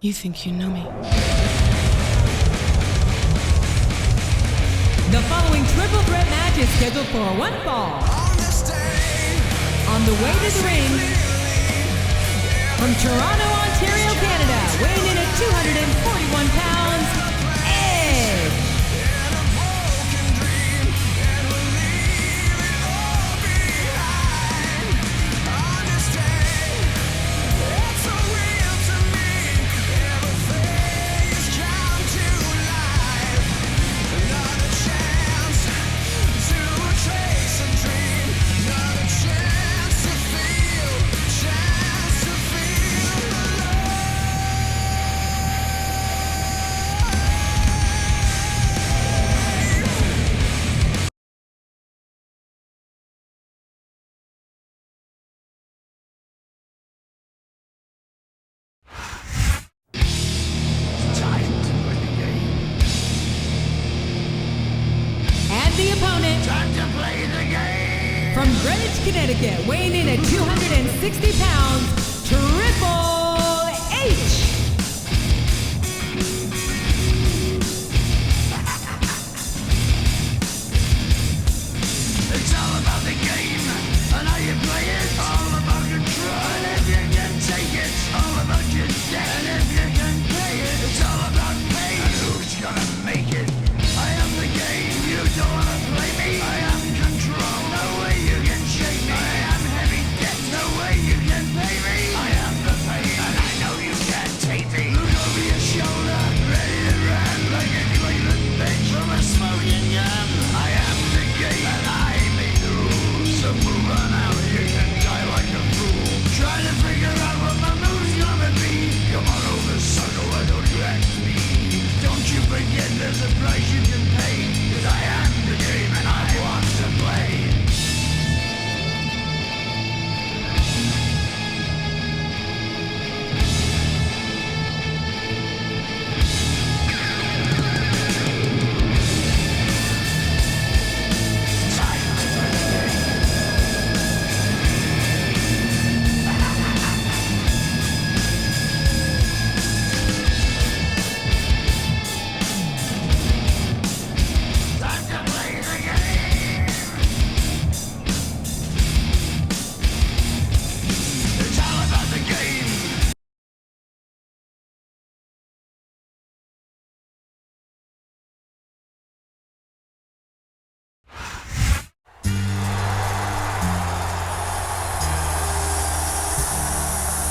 You think you know me. The following triple threat match is scheduled for one fall. On the way to the ring, from Toronto, Ontario, Canada, weighing in at 241 pounds, Edge. The opponent, time to play the game. From Greenwich, Connecticut, weighing in at 260 pounds, Triple H. It's all about the game and how you play it. All about control, and if you can take it, all about your debt. And if you can play it, it's all about pay. And who's gonna make it? I am the game. You don't wanna play me. I am control. No way you can shake me. I am heavy debt. No way you can pay me. I am the pain, and I know you can't take me. Look over your shoulder, ready to run like a Cleveland bitch from a smoking gun. I am the game, and I make the rules. So move on out. You can die like a fool. Trying to figure out what my move's gonna be. Come on over, sucker. Why don't you act me? Don't you forget there's a price you can pay. Cause I am the game and I want to play.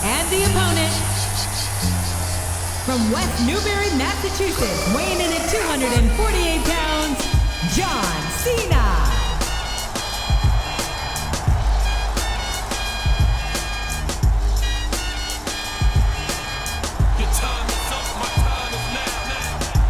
And the opponent, from West Newbury, Massachusetts, weighing in at 248 pounds, John Cena. Your time is up, my time is now.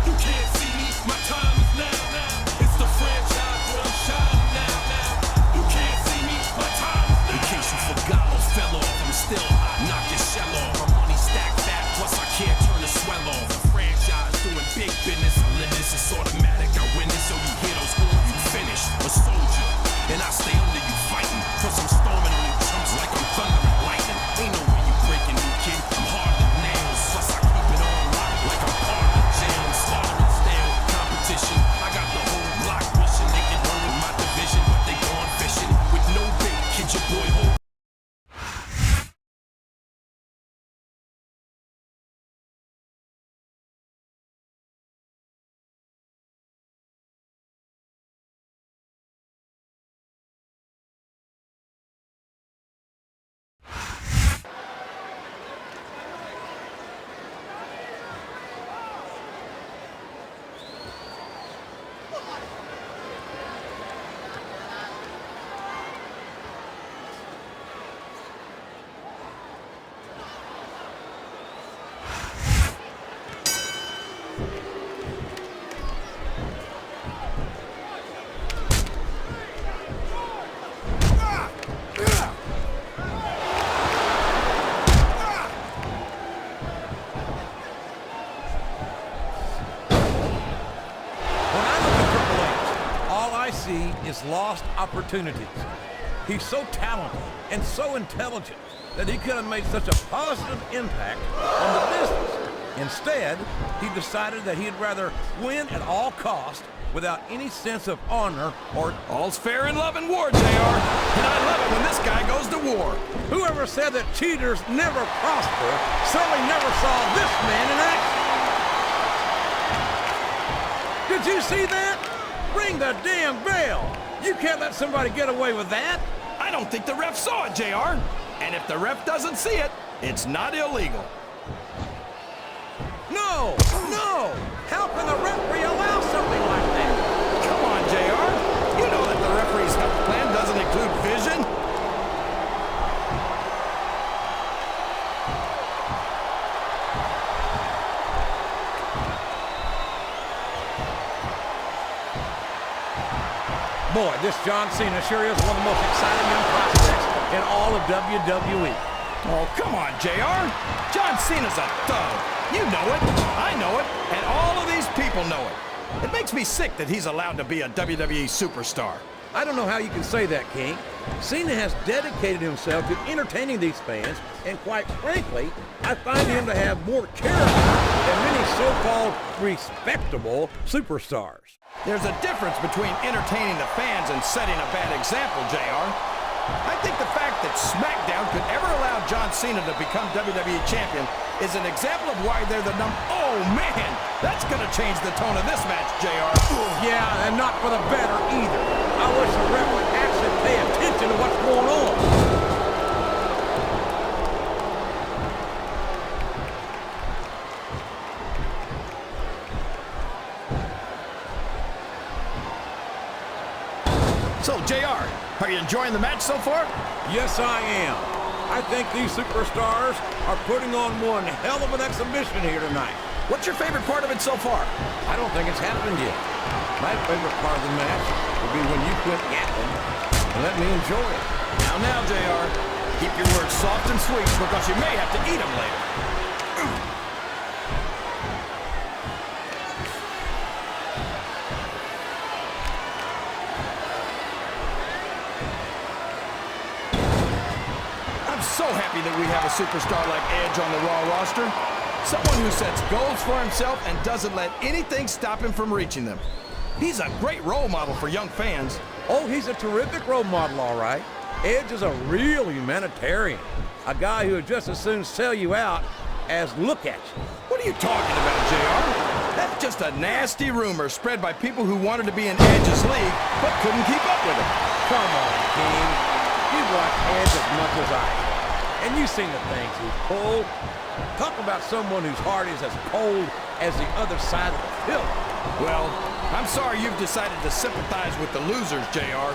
You can't see me, my time is now. It's the franchise where I'm shining now. You can't see me, my time is now. In case you forgot or fell off, I'm still hot. Knock your shell off. My money stacked fat, plus I can't turn the swell off. The franchise doing big business. Limits, it's automatic. I win it, so you hear those horns, you finished. A soldier, and I stay under you fighting. Cause I'm storming on you chumps like I'm thunder and lightning. Ain't no way you breaking me, kid. I'm harder than nails. Plus I keep it on lock like I'm part of the jail. I'm slaughtering stale competition. I got the whole block wishing they can run in my division, but they gone fishing with no bait. Kid, your boy hold. is lost opportunities. He's so talented and so intelligent that he could have made such a positive impact on the business Instead, he decided that he'd rather win at all costs without any sense of honor or... All's fair in love and war, JR. And I love it when this guy goes to war. Whoever said that cheaters never prosper certainly never saw this man in action. Did you see that? Ring the damn bell. You can't let somebody get away with that. I don't think the ref saw it, JR. And if the ref doesn't see it, it's not illegal. No, no. How can the referee allow something like that? Come on, JR. You know that the referee's health plan doesn't include vision. Boy, this John Cena sure is one of the most exciting young prospects in all of WWE. Oh, come on, JR. John Cena's a thug. You know it, I know it, and all of these people know it. It makes me sick that he's allowed to be a WWE superstar. I don't know how you can say that, King. Cena has dedicated himself to entertaining these fans, and quite frankly, I find him to have more character than many so-called respectable superstars. There's a difference between entertaining the fans and setting a bad example, JR. I think the fact that Smackdown could ever allow John Cena to become WWE Champion is an example of why they're the Oh, man! That's gonna change the tone of this match, JR. Yeah, and not for the better either. I wish the ref would actually pay attention to what's going on. So, JR, are you enjoying the match so far? Yes, I am. I think these superstars are putting on one hell of an exhibition here tonight. What's your favorite part of it so far? I don't think it's happened yet. My favorite part of the match will be when you quit yapping and let me enjoy it. Now, JR, keep your words soft and sweet because you may have to eat them later. So happy that we have a superstar like Edge on the Raw roster. Someone who sets goals for himself and doesn't let anything stop him from reaching them. He's a great role model for young fans. Oh, he's a terrific role model, all right. Edge is a real humanitarian. A guy who would just as soon sell you out as look at you. What are you talking about, JR? That's just a nasty rumor spread by people who wanted to be in Edge's league but couldn't keep up with him. Come on, King. You watch Edge as much as I have. And you've seen the things he's pulled. Talk about someone whose heart is as cold as the other side of the pillar. Well, I'm sorry you've decided to sympathize with the losers, JR.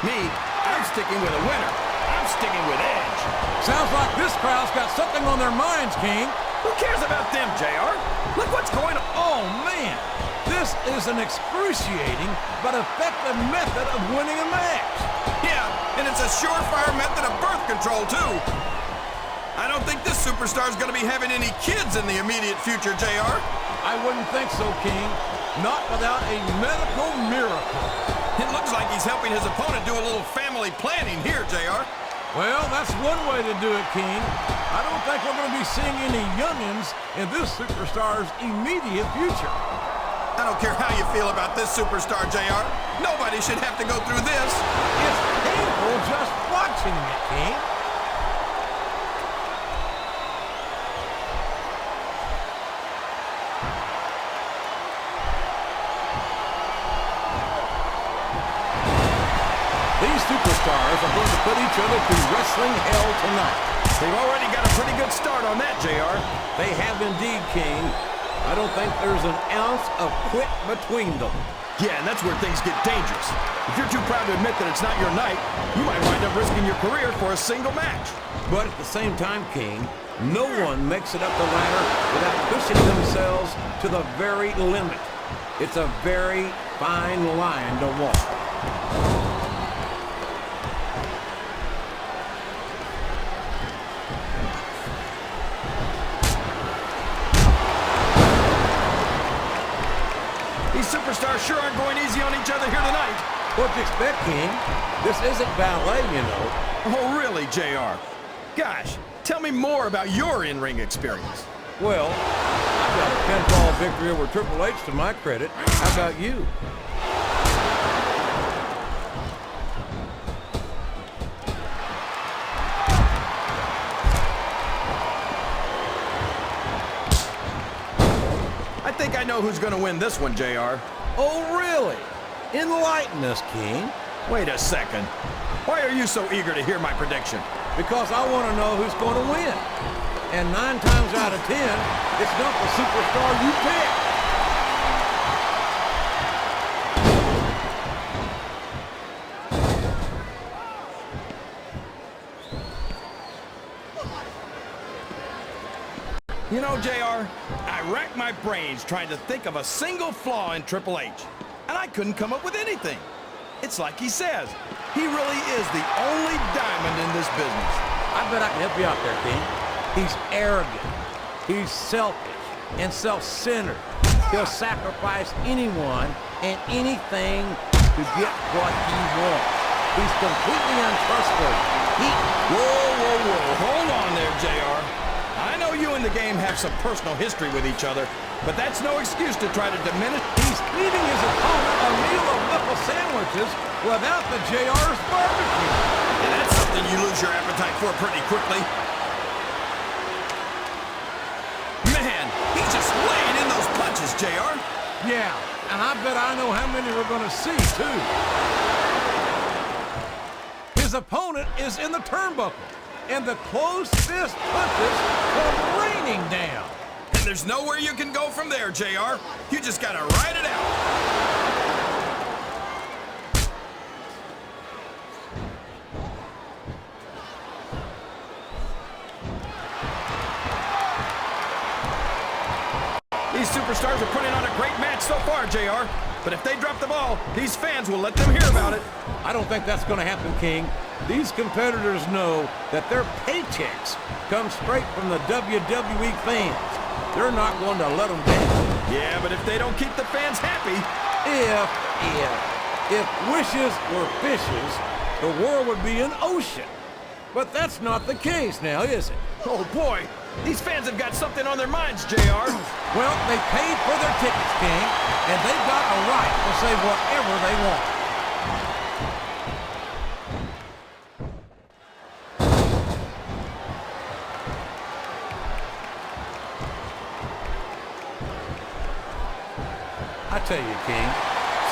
Me, I'm sticking with a winner. I'm sticking with Edge. Sounds like this crowd's got something on their minds, King. Who cares about them, JR? Look what's going on. Oh, man. This is an excruciating but effective method of winning a match. Yeah, and it's a surefire method of birth control, too. I don't think this superstar's gonna be having any kids in the immediate future, JR. I wouldn't think so, King. Not without a medical miracle. It looks like he's helping his opponent do a little family planning here, JR. Well, that's one way to do it, King. I don't think we're going to be seeing any youngins in this superstar's immediate future. I don't care how you feel about this superstar, JR. Nobody should have to go through this. It's painful just watching it, King. These superstars are going to put each other through wrestling hell tonight. They've already got a pretty good start on that, JR. They have indeed, King. I don't think there's an ounce of quit between them. Yeah, and that's where things get dangerous. If you're too proud to admit that it's not your night, you might wind up risking your career for a single match. But at the same time, King, no one makes it up the ladder without pushing themselves to the very limit. It's a very fine line to walk. These superstars sure aren't going easy on each other here tonight. What do you expect, King? This isn't ballet, you know. Oh, really, JR? Gosh, tell me more about your in-ring experience. Well, I've victory over Triple H to my credit. How about you? I think I know who's going to win this one, JR. Oh, really? Enlighten us, King. Wait a second. Why are you so eager to hear my prediction? Because I want to know who's going to win. And 9 times out of 10, it's not the superstar you pick. You know, JR, I racked my brains trying to think of a single flaw in Triple H, and I couldn't come up with anything. It's like he says, he really is the only diamond in this business. I bet I can help you out there, King. He's arrogant, he's selfish, and self-centered. He'll sacrifice anyone and anything to get what he wants. He's completely untrustworthy. Whoa. Hold on there, JR. I know you and the game have some personal history with each other, but that's no excuse to try to diminish. He's feeding his opponent a meal of knuckle sandwiches without the JR's barbecue. And that's something you lose your appetite for pretty quickly. Man, he's just laying in those punches, JR. Yeah, and I bet I know how many we're going to see, too. His opponent is in the turnbuckle, and the closed fist punches come raining down. And there's nowhere you can go from there, JR. You just gotta ride it out. These superstars are putting on a great match so far, JR. But if they drop the ball, these fans will let them hear about it. I don't think that's going to happen, King. These competitors know that their paychecks come straight from the WWE fans. They're not going to let them down. Yeah, but if they don't keep the fans happy... If wishes were fishes, the world would be an ocean. But that's not the case now, is it? Oh, boy. These fans have got something on their minds, JR. Well, they paid for their tickets, King, and they've got a right to say whatever they want. I tell you, King,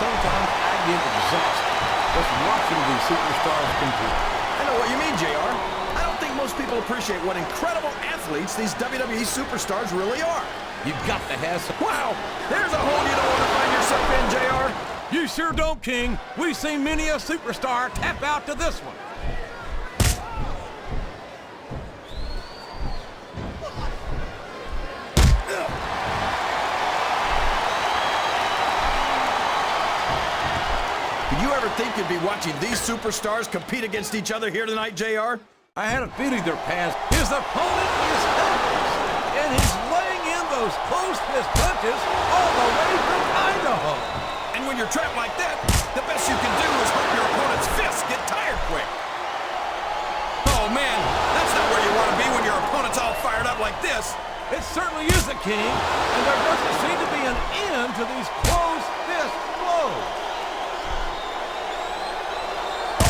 sometimes I get exhausted just watching these superstars compete. I know what you mean, JR. I don't think most people appreciate what incredible athletes these WWE superstars really are. You've got to have some... Wow, there's a hole you don't want to find yourself in, JR. You sure don't, King. We've seen many a superstar tap out to this one. Did you ever think you'd be watching these superstars compete against each other here tonight, JR? I had a feeling their paths. His opponent is helpless, and he's laying in those close fist punches all the way from Idaho. And when you're trapped like that, the best you can do is hope your opponent's fists get tired quick. Oh, man, that's not where you want to be when your opponent's all fired up like this. It certainly isn't, King, and there doesn't seem to be an end to these close fist blows.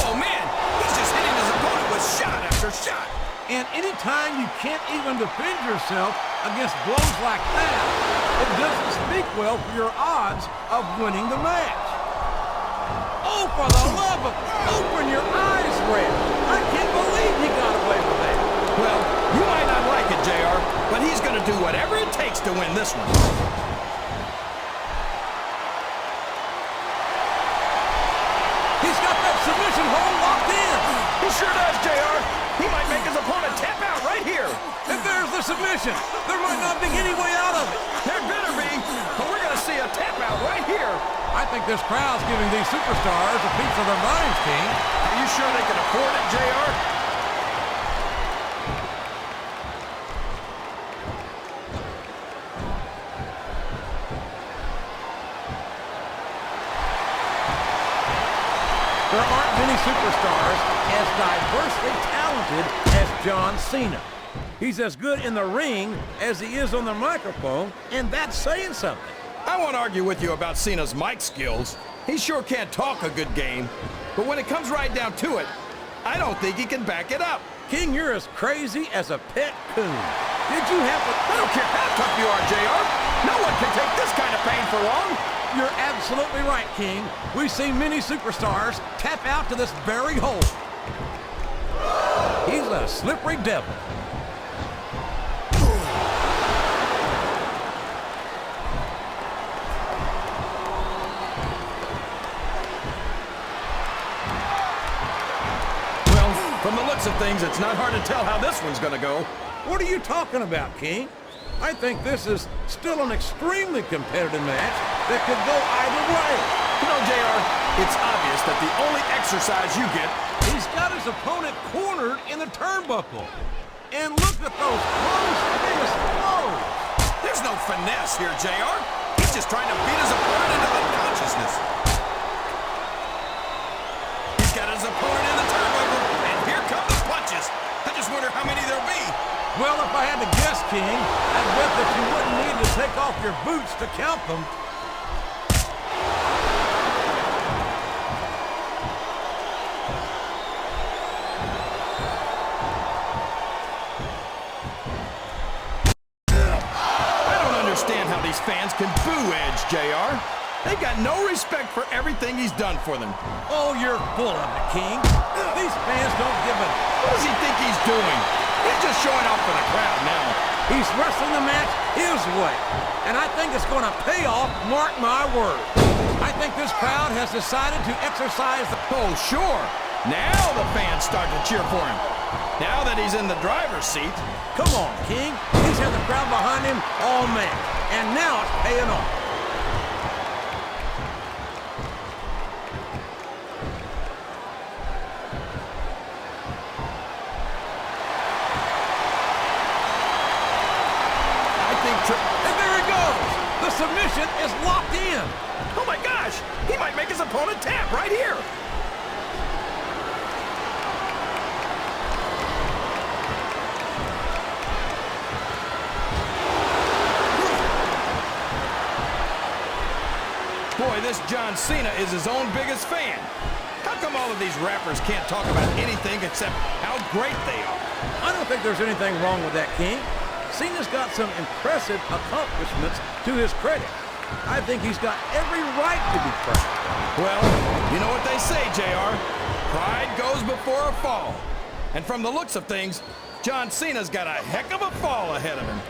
Oh, man, he's just hitting his opponent with shot after shot. And anytime you can't even defend yourself against blows like that, it doesn't speak well for your odds of winning the match. Oh, for the love of... Open your eyes, Red. I can't believe he got away with that. Well, you might not like it, JR, but he's going to do whatever it takes to win this one. He's got that submission hold locked in. He sure does, JR. He might make his opponent tap out right here. And there's the submission. There might not be any way out of it. There better be, but we're going to see a tap out right here. I think this crowd's giving these superstars a piece of their minds, King. Are you sure they can afford it, JR? There aren't many superstars as diversely talented as John Cena. He's as good in the ring as he is on the microphone, and that's saying something. I won't argue with you about Cena's mic skills. He sure can't talk a good game. But when it comes right down to it, I don't think he can back it up. King, you're as crazy as a pet coon. Did you happen... I don't care how tough you are, JR. No one can take this kind of pain for long. You're absolutely right, King. We've seen many superstars tap out to this very hole. He's a slippery devil. From the looks of things, it's not hard to tell how this one's gonna go. What are you talking about, King? I think this is still an extremely competitive match that could go either way. You know, JR, it's obvious that the only exercise you get... He's got his opponent cornered in the turnbuckle. And look at those close fist blows. There's no finesse here, JR. He's just trying to beat his opponent into unconsciousness. He's got his opponent in the turnbuckle. Here come the punches. I just wonder how many there'll be. Well, if I had to guess, King, I'd bet that you wouldn't need to take off your boots to count them. I don't understand how these fans can boo Edge, JR. They've got no respect for everything he's done for them. Oh, you're full of it, King. These fans don't give a... What does he think he's doing? He's just showing off for the crowd now. He's wrestling the match his way. And I think it's going to pay off, mark my words. I think this crowd has decided to exercise the... Oh, sure. Now the fans start to cheer for him. Now that he's in the driver's seat. Come on, King. He's had the crowd behind him all match. And now it's paying off. And there he goes! The submission is locked in! Oh my gosh! He might make his opponent tap right here! Boy, this John Cena is his own biggest fan. How come all of these rappers can't talk about anything except how great they are? I don't think there's anything wrong with that, King. Cena's got some impressive accomplishments to his credit. I think he's got every right to be proud. Well, you know what they say, JR. Pride goes before a fall. And from the looks of things, John Cena's got a heck of a fall ahead of him.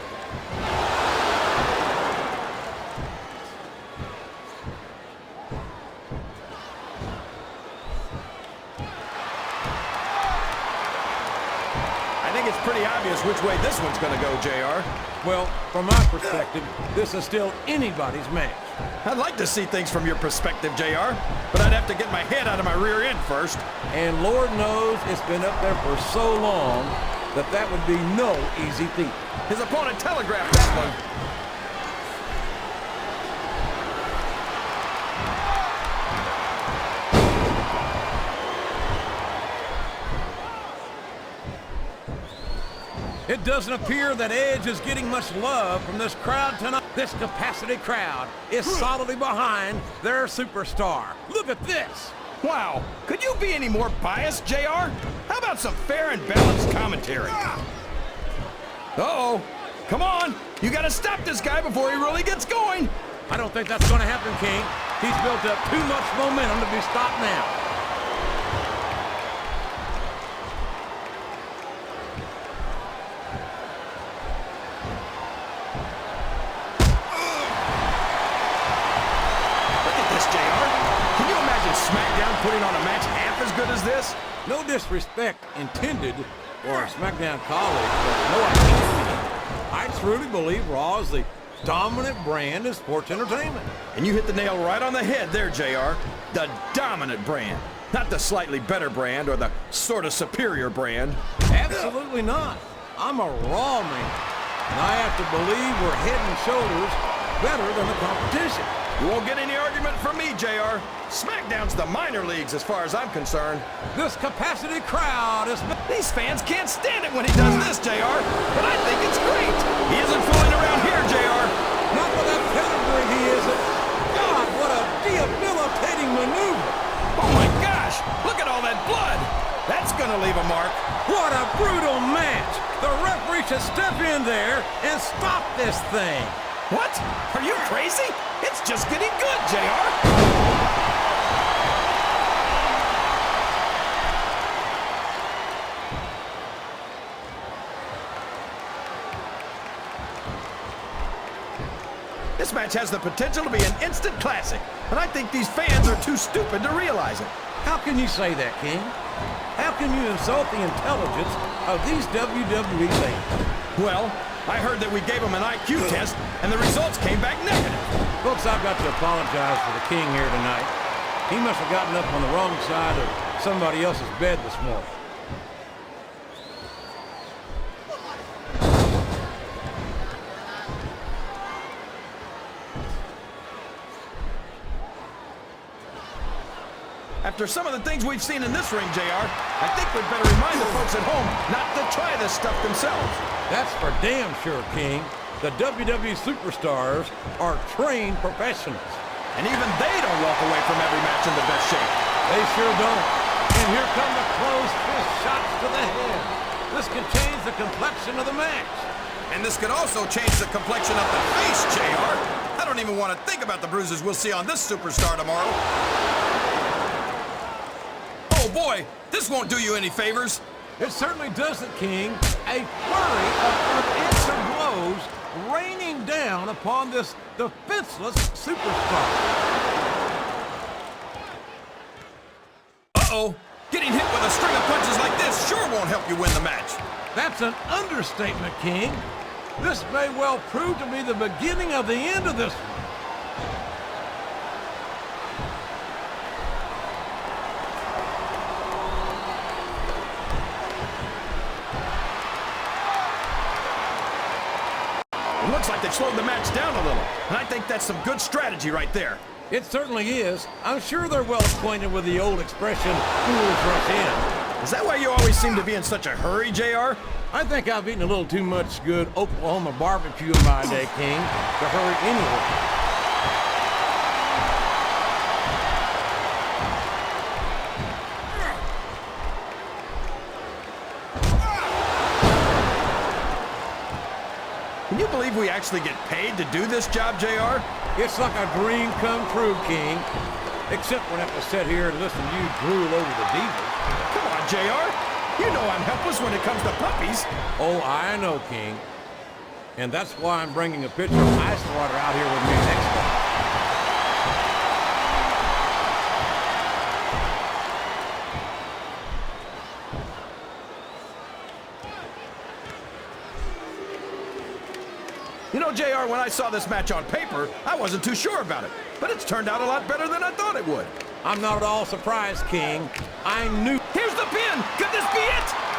I think it's pretty obvious which way this one's going to go, JR. Well, from my perspective, this is still anybody's match. I'd like to see things from your perspective, JR, but I'd have to get my head out of my rear end first. And Lord knows it's been up there for so long that that would be no easy feat. His opponent telegraphed that one. It doesn't appear that Edge is getting much love from this crowd tonight. This capacity crowd is solidly behind their superstar. Look at this. Wow, could you be any more biased, JR? How about some fair and balanced commentary? Uh-oh. Come on, you gotta stop this guy before he really gets going. I don't think that's gonna happen, King. He's built up too much momentum to be stopped now. Smackdown putting on a match half as good as this? No disrespect intended for a Smackdown colleague, but no idea. I truly believe Raw is the dominant brand of sports entertainment. And you hit the nail right on the head there, JR. The dominant brand. Not the slightly better brand or the sort of superior brand. Absolutely not. I'm a Raw man. And I have to believe we're head and shoulders better than the competition. You won't get any argument from me, JR. SmackDown's the minor leagues as far as I'm concerned. This capacity crowd is... These fans can't stand it when he does this, JR, but I think it's great. He isn't fooling around here, JR. Not with that pedigree, he isn't. God, what a debilitating maneuver. Oh my gosh, look at all that blood. That's gonna leave a mark. What a brutal match. The referee should step in there and stop this thing. What? Are you crazy? It's just getting good, JR. This match has the potential to be an instant classic, and I think these fans are too stupid to realize it. How can you say that, King? How can you insult the intelligence of these WWE fans? Well, I heard that we gave them an IQ test, and the results came back negative. Folks, I've got to apologize for the King here tonight. He must have gotten up on the wrong side of somebody else's bed this morning. After some of the things we've seen in this ring, JR, I think we'd better remind the folks at home not to try this stuff themselves. That's for damn sure, King. The WWE superstars are trained professionals. And even they don't walk away from every match in the best shape. They sure don't. And here come the close fist shots to the head. This can change the complexion of the match. And this could also change the complexion of the face, JR. I don't even want to think about the bruises we'll see on this superstar tomorrow. Oh boy, this won't do you any favors. It certainly doesn't, King. A flurry of unanswered blows raining down upon this defenseless superstar. Uh-oh. Getting hit with a string of punches like this sure won't help you win the match. That's an understatement, King. This may well prove to be the beginning of the end of this one. It looks like they've slowed the match down a little, and I think that's some good strategy right there. It certainly is. I'm sure they're well acquainted with the old expression, fools rush in. Is that why you always seem to be in such a hurry, JR? I think I've eaten a little too much good Oklahoma barbecue in my day, King, to hurry anywhere. Can you believe we actually get paid to do this job, JR? It's like a dream come true, King. Except when I have to sit here and listen to you drool over the divas. Come on, JR. You know I'm helpless when it comes to puppies. Oh, I know, King. And that's why I'm bringing a pitcher of ice water out here with me next time. You know, JR, when I saw this match on paper, I wasn't too sure about it. But it's turned out a lot better than I thought it would. I'm not at all surprised, King. I knew... Here's the pin! Could this be it?